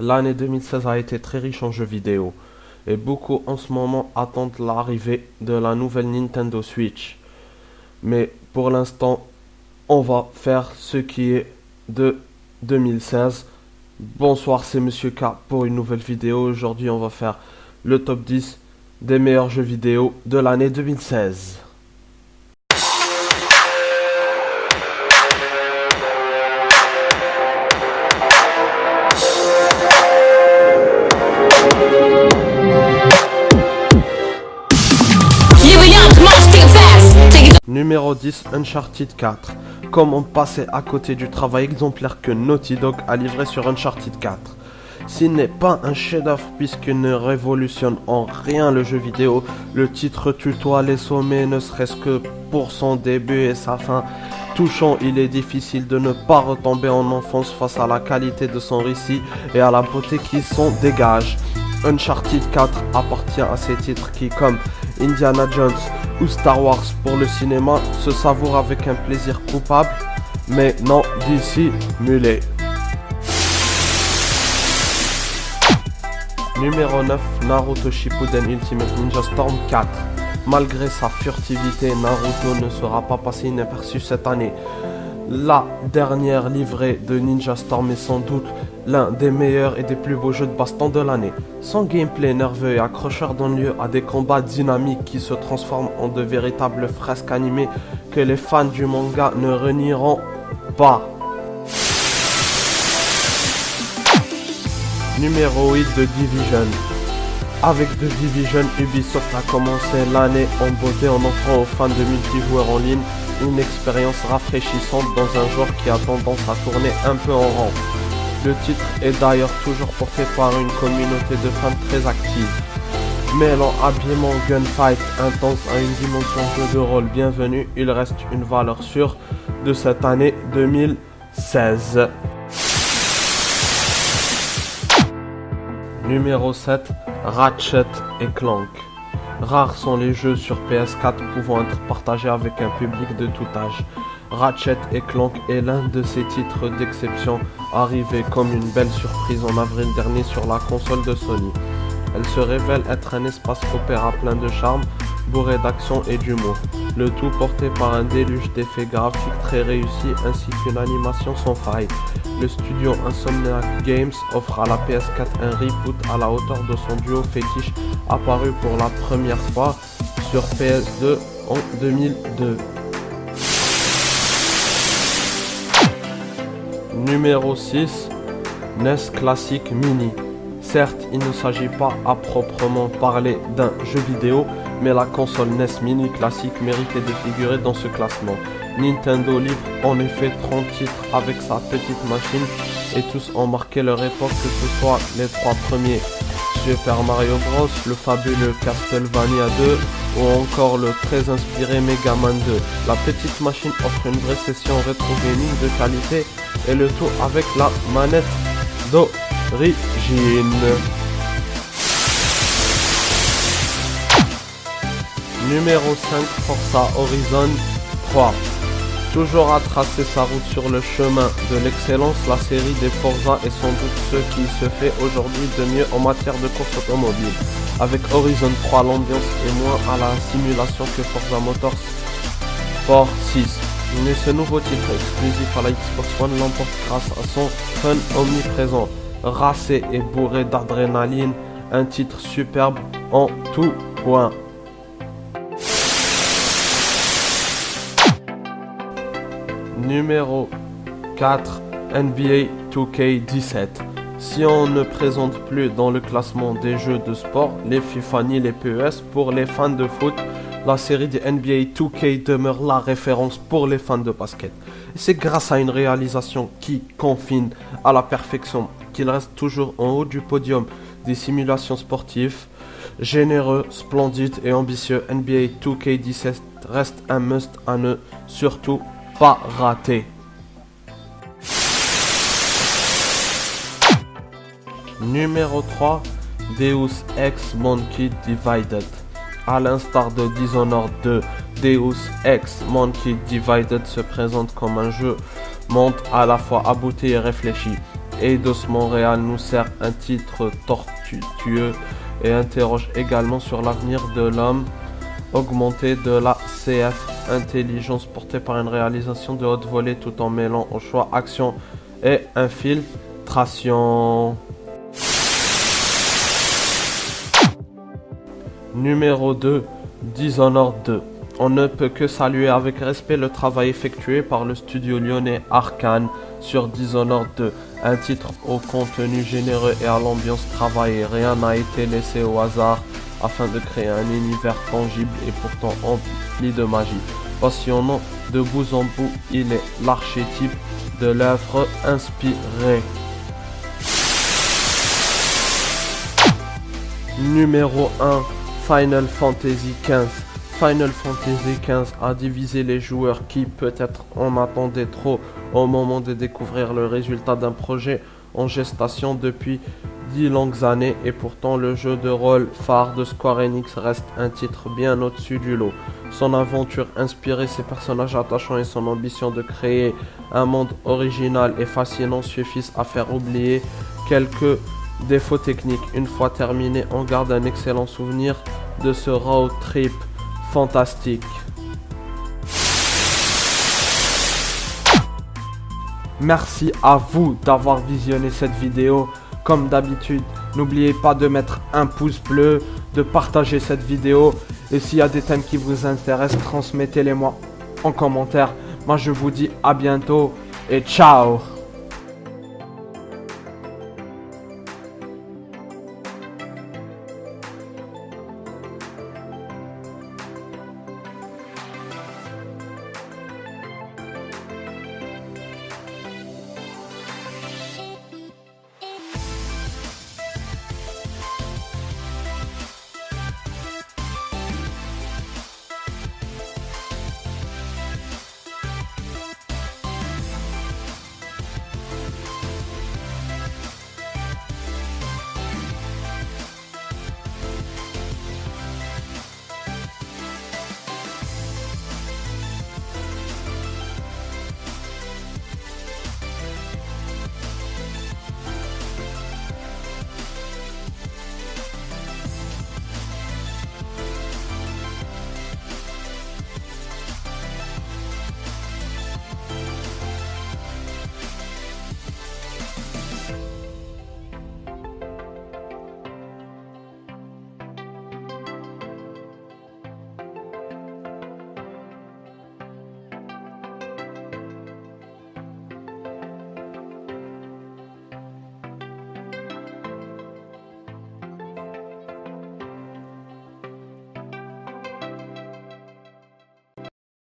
L'année 2016 a été très riche en jeux vidéo et beaucoup en ce moment attendent l'arrivée de la nouvelle Nintendo Switch. Mais pour l'instant, on va faire ce qui est de 2016. Bonsoir, c'est Monsieur K pour une nouvelle vidéo. Aujourd'hui, on va faire le top 10 des meilleurs jeux vidéo de l'année 2016. Numéro 10, Uncharted 4. Comment passer à côté du travail exemplaire que Naughty Dog a livré sur Uncharted 4? S'il n'est pas un chef-d'œuvre puisqu'il ne révolutionne en rien le jeu vidéo, le titre tutoie les sommets ne serait-ce que pour son début et sa fin. Touchant, il est difficile de ne pas retomber en enfance face à la qualité de son récit et à la beauté qui s'en dégage. Uncharted 4 appartient à ces titres qui, comme Indiana Jones ou Star Wars pour le cinéma, se savourent avec un plaisir coupable, mais non dissimulé. Numéro 9, Naruto Shippuden Ultimate Ninja Storm 4. Malgré sa furtivité, Naruto ne sera pas passé inaperçu cette année. La dernière livrée de Ninja Storm est sans doute l'un des meilleurs et des plus beaux jeux de baston de l'année. Son gameplay nerveux et accrocheur donne lieu à des combats dynamiques qui se transforment en de véritables fresques animées que les fans du manga ne renieront pas. Numéro 8 de Division. Avec The Division, Ubisoft a commencé l'année en beauté en offrant aux fans de multijoueurs en ligne une expérience rafraîchissante dans un genre qui a tendance à tourner un peu en rond. Le titre est d'ailleurs toujours porté par une communauté de fans très active. Mêlant habillement gunfight intense à une dimension jeu de rôle bienvenue, il reste une valeur sûre de cette année 2016. Numéro 7, Ratchet & Clank. Rares sont les jeux sur PS4 pouvant être partagés avec un public de tout âge. Ratchet & Clank est l'un de ces titres d'exception arrivé comme une belle surprise en avril dernier sur la console de Sony. Elle se révèle être un espace opéra plein de charme, bourré d'action et d'humour, le tout porté par un déluge d'effets graphiques très réussis ainsi qu'une animation sans faille. Le studio Insomniac Games offre à la PS4 un reboot à la hauteur de son duo fétiche apparu pour la première fois sur PS2 en 2002. Numéro 6, NES Classic Mini. Certes, il ne s'agit pas à proprement parler d'un jeu vidéo, mais la console NES Mini classique méritait de figurer dans ce classement. Nintendo livre en effet 30 titres avec sa petite machine et tous ont marqué leur époque, que ce soit les trois premiers Super Mario Bros, le fabuleux Castlevania 2 ou encore le très inspiré Mega Man 2. La petite machine offre une vraie session rétro gaming de qualité et le tout avec la manette d'origine. Numéro 5, Forza Horizon 3. Toujours à tracer sa route sur le chemin de l'excellence, la série des Forza est sans doute ce qui se fait aujourd'hui de mieux en matière de course automobile. Avec Horizon 3, l'ambiance est moins à la simulation que Forza Motorsport 6. Mais ce nouveau titre exclusif à la Xbox One l'emporte grâce à son fun omniprésent, racé et bourré d'adrénaline, un titre superbe en tout point. Numéro 4, NBA 2K17. Si on ne présente plus dans le classement des jeux de sport les FIFA ni les PES pour les fans de foot, la série de NBA 2K demeure la référence pour les fans de basket. Et c'est grâce à une réalisation qui confine à la perfection qu'il reste toujours en haut du podium des simulations sportives. Généreux, splendide et ambitieux, NBA 2K17 reste un must à ne surtout pas rater. Numéro 3, Deus Ex Monkey Divided. À l'instar de Dishonored 2, Deus Ex Monkey Divided se présente comme un jeu monde à la fois abouti et réfléchi, Eidos Montréal nous sert un titre tortueux et interroge également sur l'avenir de l'homme augmenté de la CF intelligence portée par une réalisation de haute volée tout en mêlant au choix action et infiltration. Numéro 2, Dishonored 2. On ne peut que saluer avec respect le travail effectué par le studio lyonnais Arkane sur Dishonored 2, un titre au contenu généreux et à l'ambiance travaillée. Rien n'a été laissé au hasard afin de créer un univers tangible et pourtant empli de magie. Passionnant de bout en bout, il est l'archétype de l'œuvre inspirée. Numéro 1, Final Fantasy XV. Final Fantasy XV a divisé les joueurs qui peut-être en attendaient trop au moment de découvrir le résultat d'un projet en gestation depuis 10 longues années et pourtant le jeu de rôle phare de Square Enix reste un titre bien au-dessus du lot. Son aventure inspirée, ses personnages attachants et son ambition de créer un monde original et fascinant suffisent à faire oublier quelques défauts techniques. Une fois terminé, on garde un excellent souvenir de ce road trip fantastique. Merci à vous d'avoir visionné cette vidéo. Comme d'habitude, n'oubliez pas de mettre un pouce bleu, de partager cette vidéo. Et s'il y a des thèmes qui vous intéressent, transmettez-les moi en commentaire. Moi je vous dis à bientôt et ciao.